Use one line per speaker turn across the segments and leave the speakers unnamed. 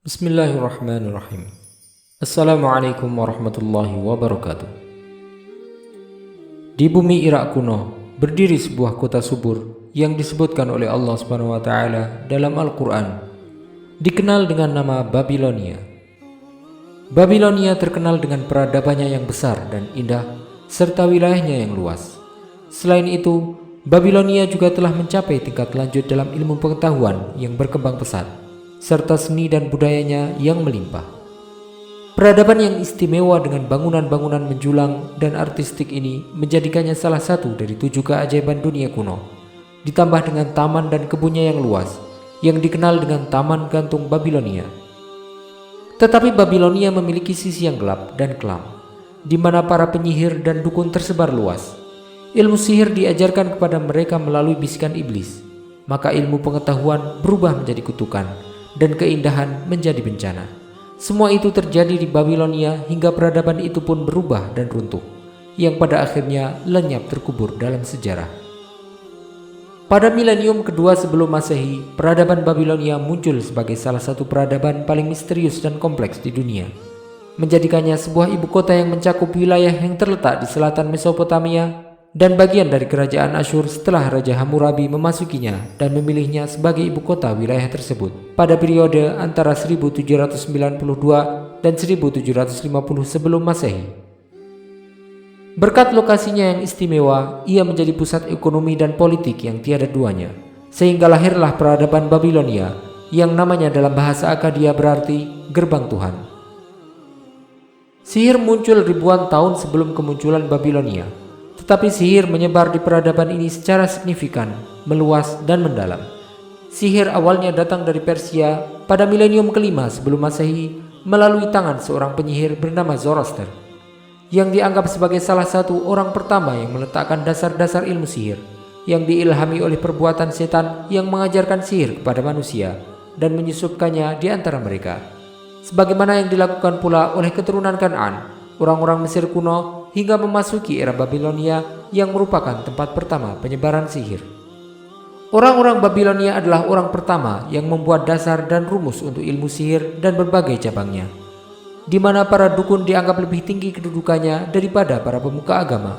Bismillahirrahmanirrahim. Assalamualaikum warahmatullahi wabarakatuh. Di bumi Irak kuno berdiri sebuah kota subur yang disebutkan oleh Allah Subhanahu wa taala dalam Al-Qur'an, dikenal dengan nama Babilonia. Babilonia terkenal dengan peradabannya yang besar dan indah serta wilayahnya yang luas. Selain itu, Babilonia juga telah mencapai tingkat lanjut dalam ilmu pengetahuan yang berkembang pesat serta seni dan budayanya yang melimpah. Peradaban yang istimewa dengan bangunan-bangunan menjulang dan artistik ini menjadikannya salah satu dari 7 keajaiban dunia kuno, ditambah dengan taman dan kebunnya yang luas yang dikenal dengan Taman Gantung Babilonia. Tetapi Babilonia memiliki sisi yang gelap dan kelam, di mana para penyihir dan dukun tersebar luas. Ilmu sihir diajarkan kepada mereka melalui bisikan iblis, maka ilmu pengetahuan berubah menjadi kutukan dan keindahan menjadi bencana. Semua itu terjadi di Babilonia hingga peradaban itu pun berubah dan runtuh, yang pada akhirnya lenyap terkubur dalam sejarah. Pada milenium kedua sebelum Masehi, peradaban Babilonia muncul sebagai salah satu peradaban paling misterius dan kompleks di dunia, menjadikannya sebuah ibu kota yang mencakup wilayah yang terletak di selatan Mesopotamia dan bagian dari kerajaan Asyur setelah Raja Hammurabi memasukinya dan memilihnya sebagai ibu kota wilayah tersebut pada periode antara 1792 dan 1750 sebelum Masehi. Berkat lokasinya yang istimewa, ia menjadi pusat ekonomi dan politik yang tiada duanya, sehingga lahirlah peradaban Babilonia yang namanya dalam bahasa Akkadia berarti gerbang Tuhan. Sihir muncul ribuan tahun sebelum kemunculan Babilonia. Tetapi sihir menyebar di peradaban ini secara signifikan, meluas dan mendalam. Sihir awalnya datang dari Persia pada milenium kelima sebelum Masehi melalui tangan seorang penyihir bernama Zoroaster, yang dianggap sebagai salah satu orang pertama yang meletakkan dasar-dasar ilmu sihir, yang diilhami oleh perbuatan setan yang mengajarkan sihir kepada manusia dan menyusupkannya di antara mereka. Sebagaimana yang dilakukan pula oleh keturunan Kan'an, orang-orang Mesir kuno, hingga memasuki era Babilonia yang merupakan tempat pertama penyebaran sihir. Orang-orang Babilonia adalah orang pertama yang membuat dasar dan rumus untuk ilmu sihir dan berbagai cabangnya, di mana para dukun dianggap lebih tinggi kedudukannya daripada para pemuka agama.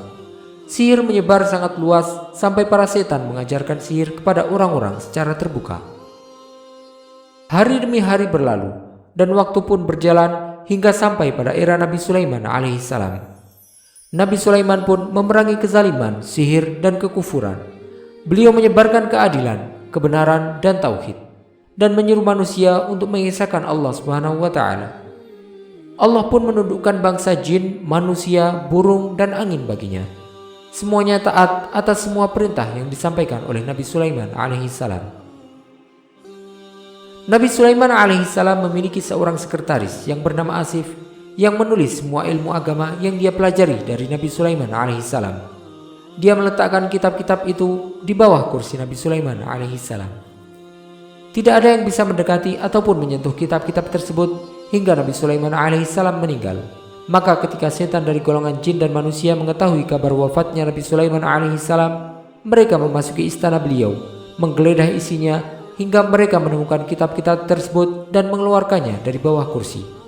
Sihir menyebar sangat luas sampai para setan mengajarkan sihir kepada orang-orang secara terbuka. Hari demi hari berlalu dan waktu pun berjalan hingga sampai pada era Nabi Sulaiman alaihissalam. Nabi Sulaiman pun memerangi kezaliman, sihir, dan kekufuran. Beliau menyebarkan keadilan, kebenaran, dan tauhid, dan menyuruh manusia untuk mengesahkan Allah Subhanahu wa taala. Allah pun menundukkan bangsa jin, manusia, burung, dan angin baginya. Semuanya taat atas semua perintah yang disampaikan oleh Nabi Sulaiman alaihissalam. Nabi Sulaiman alaihissalam memiliki seorang sekretaris yang bernama Asif, yang menulis semua ilmu agama yang dia pelajari dari Nabi Sulaiman alaihissalam. Dia meletakkan kitab-kitab itu di bawah kursi Nabi Sulaiman alaihissalam. Tidak ada yang bisa mendekati ataupun menyentuh kitab-kitab tersebut hingga Nabi Sulaiman alaihissalam meninggal. Maka ketika setan dari golongan jin dan manusia mengetahui kabar wafatnya Nabi Sulaiman alaihissalam, mereka memasuki istana beliau, menggeledah isinya hingga mereka menemukan kitab-kitab tersebut dan mengeluarkannya dari bawah kursi.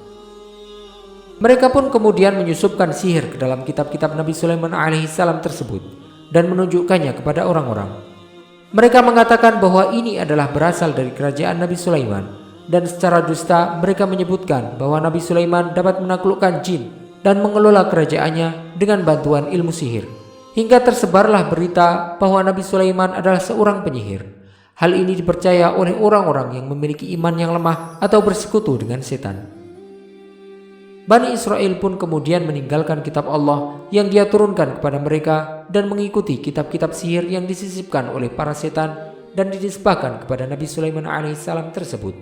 Mereka pun kemudian menyusupkan sihir ke dalam kitab-kitab Nabi Sulaiman alaihissalam tersebut dan menunjukkannya kepada orang-orang. Mereka mengatakan bahwa ini adalah berasal dari kerajaan Nabi Sulaiman, dan secara dusta mereka menyebutkan bahwa Nabi Sulaiman dapat menaklukkan jin dan mengelola kerajaannya dengan bantuan ilmu sihir. Hingga tersebarlah berita bahwa Nabi Sulaiman adalah seorang penyihir. Hal ini dipercaya oleh orang-orang yang memiliki iman yang lemah atau bersekutu dengan setan. Bani Israel pun kemudian meninggalkan kitab Allah yang dia turunkan kepada mereka dan mengikuti kitab-kitab sihir yang disisipkan oleh para setan dan dinisbahkan kepada Nabi Sulaiman alaihissalam tersebut.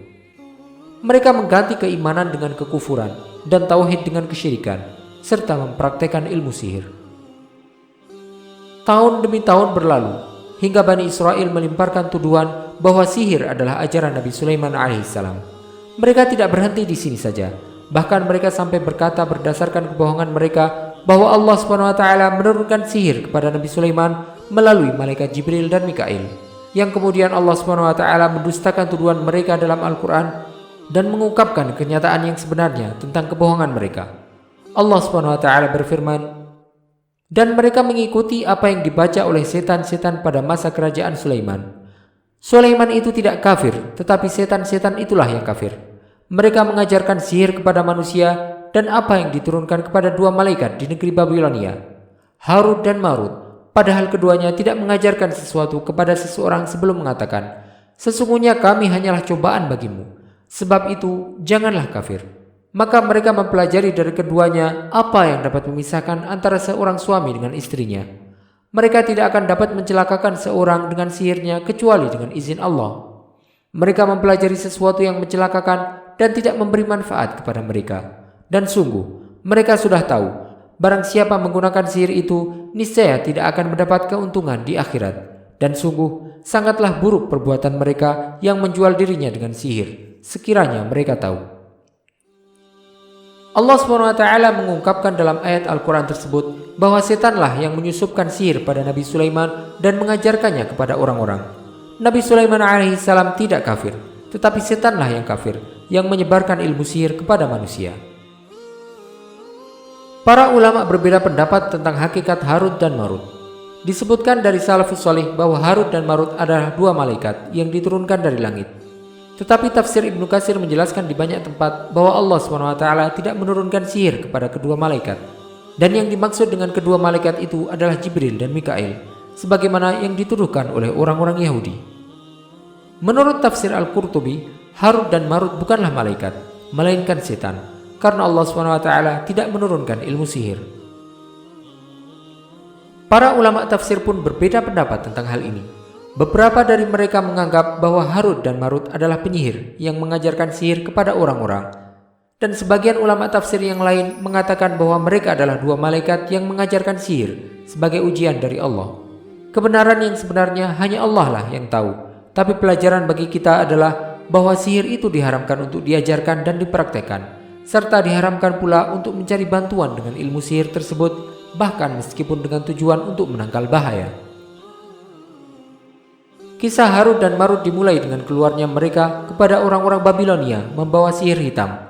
Mereka mengganti keimanan dengan kekufuran dan tauhid dengan kesyirikan, serta mempraktekkan ilmu sihir. Tahun demi tahun berlalu hingga Bani Israel melemparkan tuduhan bahwa sihir adalah ajaran Nabi Sulaiman alaihissalam. Mereka tidak berhenti di sini saja. Bahkan mereka sampai berkata berdasarkan kebohongan mereka bahwa Allah Subhanahu wa taala menurunkan sihir kepada Nabi Sulaiman melalui malaikat Jibril dan Mikail, yang kemudian Allah Subhanahu wa taala mendustakan tuduhan mereka dalam Al-Qur'an dan mengungkapkan kenyataan yang sebenarnya tentang kebohongan mereka. Allah Subhanahu wa taala berfirman, dan mereka mengikuti apa yang dibaca oleh setan-setan pada masa kerajaan Sulaiman. Sulaiman itu tidak kafir, tetapi setan-setan itulah yang kafir. Mereka mengajarkan sihir kepada manusia dan apa yang diturunkan kepada dua malaikat di negeri Babilonia, Harut dan Marut, padahal keduanya tidak mengajarkan sesuatu kepada seseorang sebelum mengatakan, sesungguhnya kami hanyalah cobaan bagimu, sebab itu janganlah kafir. Maka mereka mempelajari dari keduanya apa yang dapat memisahkan antara seorang suami dengan istrinya. Mereka tidak akan dapat mencelakakan seorang dengan sihirnya kecuali dengan izin Allah. Mereka mempelajari sesuatu yang mencelakakan dan tidak memberi manfaat kepada mereka. Dan sungguh, mereka sudah tahu, barang siapa menggunakan sihir itu, niscaya tidak akan mendapat keuntungan di akhirat. Dan sungguh, sangatlah buruk perbuatan mereka yang menjual dirinya dengan sihir, sekiranya mereka tahu. Allah SWT mengungkapkan dalam ayat Al-Quran tersebut bahwa setanlah yang menyusupkan sihir pada Nabi Sulaiman dan mengajarkannya kepada orang-orang. Nabi Sulaiman alaihissalam tidak kafir, tetapi setanlah yang kafir, yang menyebarkan ilmu sihir kepada manusia. Para ulama berbeda pendapat tentang hakikat Harut dan Marut. Disebutkan dari salafus salih bahwa Harut dan Marut adalah dua malaikat yang diturunkan dari langit. Tetapi tafsir Ibnu Katsir menjelaskan di banyak tempat bahwa Allah SWT tidak menurunkan sihir kepada kedua malaikat. Dan yang dimaksud dengan kedua malaikat itu adalah Jibril dan Mikail, sebagaimana yang dituduhkan oleh orang-orang Yahudi. Menurut tafsir Al-Qurtubi, Harut dan Marut bukanlah malaikat, melainkan setan, karena Allah SWT tidak menurunkan ilmu sihir. Para ulama tafsir pun berbeda pendapat tentang hal ini. Beberapa dari mereka menganggap bahwa Harut dan Marut adalah penyihir yang mengajarkan sihir kepada orang-orang. Dan sebagian ulama tafsir yang lain mengatakan bahwa mereka adalah dua malaikat yang mengajarkan sihir sebagai ujian dari Allah. Kebenaran yang sebenarnya hanya Allah lah yang tahu. Tapi pelajaran bagi kita adalah bahwa sihir itu diharamkan untuk diajarkan dan dipraktekkan, serta diharamkan pula untuk mencari bantuan dengan ilmu sihir tersebut, bahkan meskipun dengan tujuan untuk menangkal bahaya. Kisah Harut dan Marut dimulai dengan keluarnya mereka kepada orang-orang Babilonia membawa sihir hitam.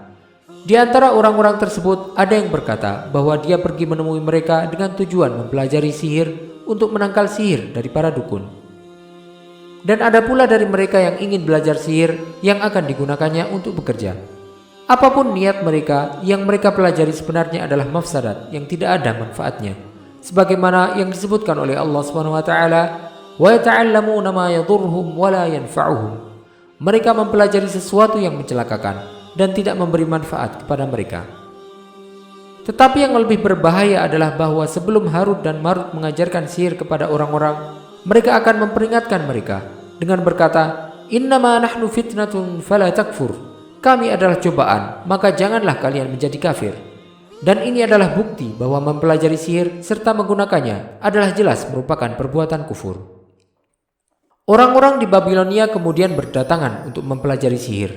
Di antara orang-orang tersebut ada yang berkata bahwa dia pergi menemui mereka dengan tujuan mempelajari sihir untuk menangkal sihir dari para dukun. Dan ada pula dari mereka yang ingin belajar sihir yang akan digunakannya untuk bekerja. Apapun niat mereka, yang mereka pelajari sebenarnya adalah mafsadat yang tidak ada manfaatnya. Sebagaimana yang disebutkan oleh Allah SWT, wa yata'allamuna ma yadhurruhum wa la yanfa'uhum. Mereka mempelajari sesuatu yang mencelakakan dan tidak memberi manfaat kepada mereka. Tetapi yang lebih berbahaya adalah bahwa sebelum Harut dan Marut mengajarkan sihir kepada orang-orang, mereka akan memperingatkan mereka dengan berkata, innama nahnu fitnatun fala takfur. Kami adalah cobaan, maka janganlah kalian menjadi kafir. Dan ini adalah bukti bahwa mempelajari sihir serta menggunakannya adalah jelas merupakan perbuatan kufur. Orang-orang di Babilonia kemudian berdatangan untuk mempelajari sihir.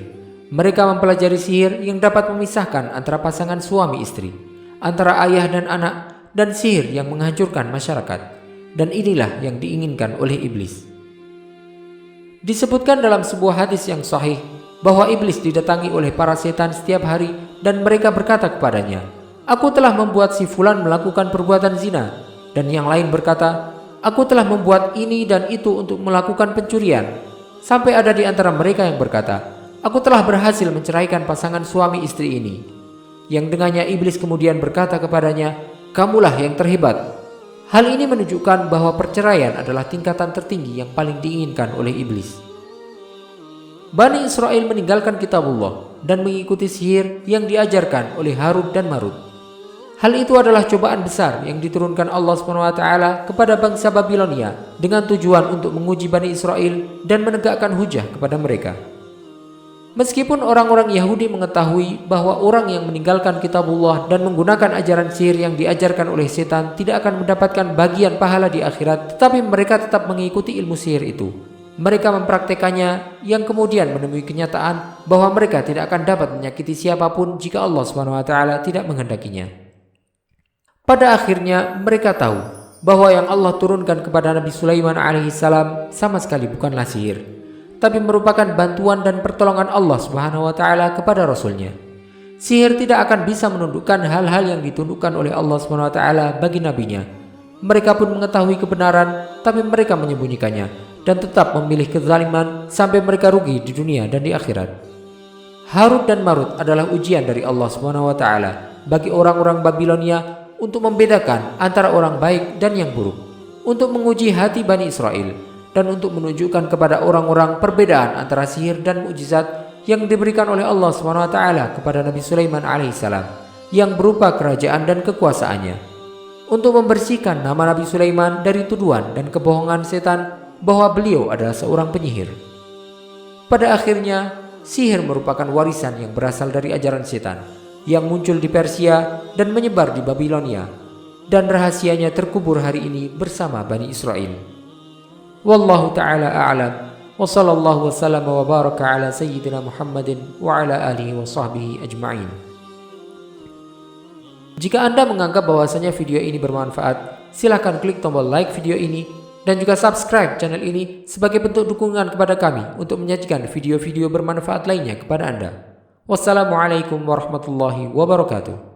Mereka mempelajari sihir yang dapat memisahkan antara pasangan suami istri, antara ayah dan anak, dan sihir yang menghancurkan masyarakat. Dan inilah yang diinginkan oleh iblis. Disebutkan dalam sebuah hadis yang sahih bahwa iblis didatangi oleh para setan setiap hari dan mereka berkata kepadanya, "Aku telah membuat si fulan melakukan perbuatan zina." Dan yang lain berkata, "Aku telah membuat ini dan itu untuk melakukan pencurian." Sampai ada di antara mereka yang berkata, "Aku telah berhasil menceraikan pasangan suami istri ini." Yang dengannya iblis kemudian berkata kepadanya, "Kamulah yang terhebat." Hal ini menunjukkan bahwa perceraian adalah tingkatan tertinggi yang paling diinginkan oleh iblis. Bani Israel meninggalkan kitabullah dan mengikuti sihir yang diajarkan oleh Harut dan Marut. Hal itu adalah cobaan besar yang diturunkan Allah SWT kepada bangsa Babilonia dengan tujuan untuk menguji Bani Israel dan menegakkan hujah kepada mereka. Meskipun orang-orang Yahudi mengetahui bahwa orang yang meninggalkan kitabullah dan menggunakan ajaran sihir yang diajarkan oleh setan tidak akan mendapatkan bagian pahala di akhirat, tetapi mereka tetap mengikuti ilmu sihir itu. Mereka mempraktekannya yang kemudian menemui kenyataan bahwa mereka tidak akan dapat menyakiti siapapun jika Allah SWT tidak menghendakinya. Pada akhirnya mereka tahu bahwa yang Allah turunkan kepada Nabi Sulaiman alaihissalam sama sekali bukanlah sihir, tapi merupakan bantuan dan pertolongan Allah Subhanahu wa taala kepada Rasul-Nya. Sihir tidak akan bisa menundukkan hal-hal yang ditundukkan oleh Allah Subhanahu wa taala bagi nabinya. Mereka pun mengetahui kebenaran, tapi mereka menyembunyikannya dan tetap memilih kezaliman sampai mereka rugi di dunia dan di akhirat. Harut dan Marut adalah ujian dari Allah Subhanahu wa taala bagi orang-orang Babilonia untuk membedakan antara orang baik dan yang buruk, untuk menguji hati Bani Israel, dan untuk menunjukkan kepada orang-orang perbedaan antara sihir dan mukjizat yang diberikan oleh Allah Subhanahu wa taala kepada Nabi Sulaiman alaihissalam yang berupa kerajaan dan kekuasaannya, untuk membersihkan nama Nabi Sulaiman dari tuduhan dan kebohongan setan bahwa beliau adalah seorang penyihir. Pada akhirnya, sihir merupakan warisan yang berasal dari ajaran setan yang muncul di Persia dan menyebar di Babilonia, dan rahasianya terkubur hari ini bersama Bani Israel. Wallahu ta'ala a'lam, wa sallallahu wasallam wa baraka ala sayyidina Muhammadin wa ala alihi wa sahbihi ajma'in. Jika Anda menganggap bahwasanya video ini bermanfaat, silakan klik tombol like video ini dan juga subscribe channel ini sebagai bentuk dukungan kepada kami untuk menyajikan video-video bermanfaat lainnya kepada Anda. Wassalamualaikum warahmatullahi wabarakatuh.